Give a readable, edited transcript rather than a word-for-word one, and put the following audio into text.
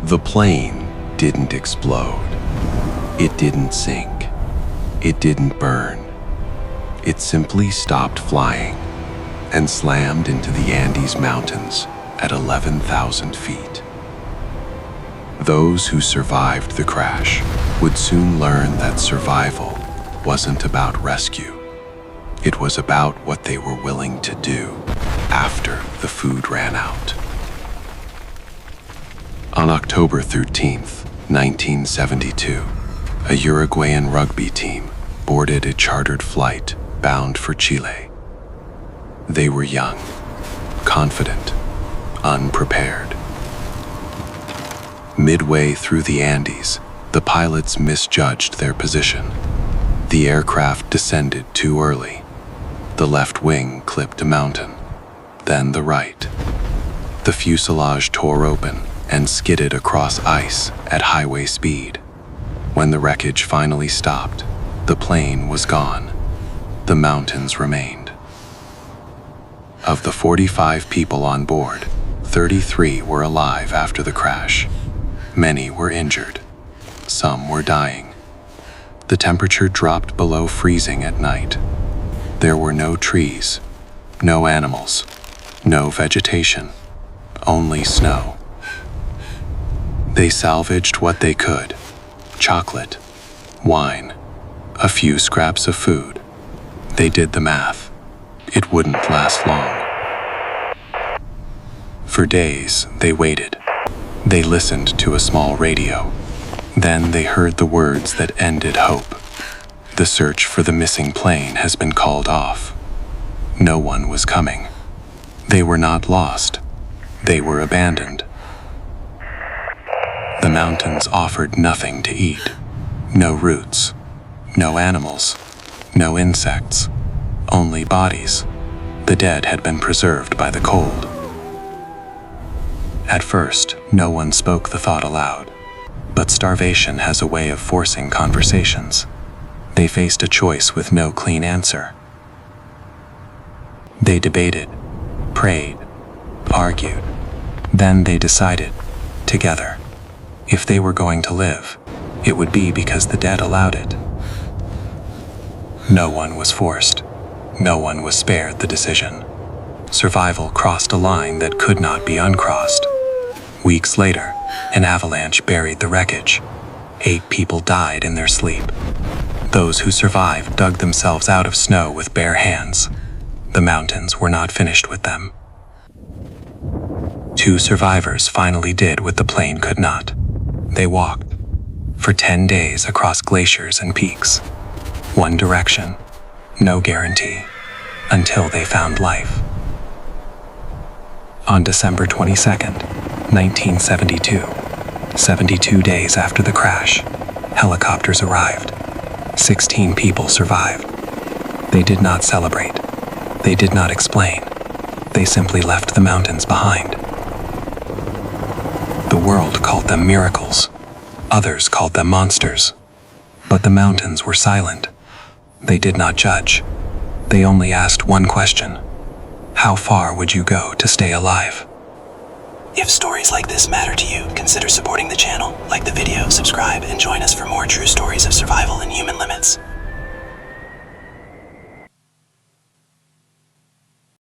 The plane didn't explode. It didn't sink. It didn't burn. It simply stopped flying and slammed into the Andes Mountains at 11,000 feet. Those who survived the crash would soon learn that survival wasn't about rescue. It was about what they were willing to do after the food ran out. On October 13th, 1972, a Uruguayan rugby team boarded a chartered flight bound for Chile. They were young, confident, unprepared. Midway through the Andes, the pilots misjudged their position. The aircraft descended too early. The left wing clipped a mountain, then the right. The fuselage tore open and skidded across ice at highway speed. When the wreckage finally stopped, the plane was gone. The mountains remained. Of the 45 people on board, 33 were alive after the crash. Many were injured. Some were dying. The temperature dropped below freezing at night. There were no trees, no animals, no vegetation, only snow. They salvaged what they could: chocolate, wine, a few scraps of food. They did the math. It wouldn't last long. For days, they waited. They listened to a small radio. Then they heard the words that ended hope. The search for the missing plane has been called off. No one was coming. They were not lost. They were abandoned. The mountains offered nothing to eat. No roots, no animals, no insects, only bodies. The dead had been preserved by the cold. At first, no one spoke the thought aloud, but starvation has a way of forcing conversations. They faced a choice with no clean answer. They debated, prayed, argued. Then they decided, together, if they were going to live, it would be because the dead allowed it. No one was forced. No one was spared the decision. Survival crossed a line that could not be uncrossed. Weeks later, an avalanche buried the wreckage. 8 people died in their sleep. Those who survived dug themselves out of snow with bare hands. The mountains were not finished with them. 2 survivors finally did what the plane could not. They walked for 10 days across glaciers and peaks. One direction, no guarantee, until they found life. On December 22nd, 1972, 72 days after the crash, helicopters arrived. 16 people survived. They did not celebrate. They did not explain. They simply left the mountains behind. The world called them miracles. Others called them monsters. But the mountains were silent. They did not judge. They only asked one question: how far would you go to stay alive? If stories like this matter to you, consider supporting the channel, like the video, subscribe, and join us for more true stories of survival and human limits.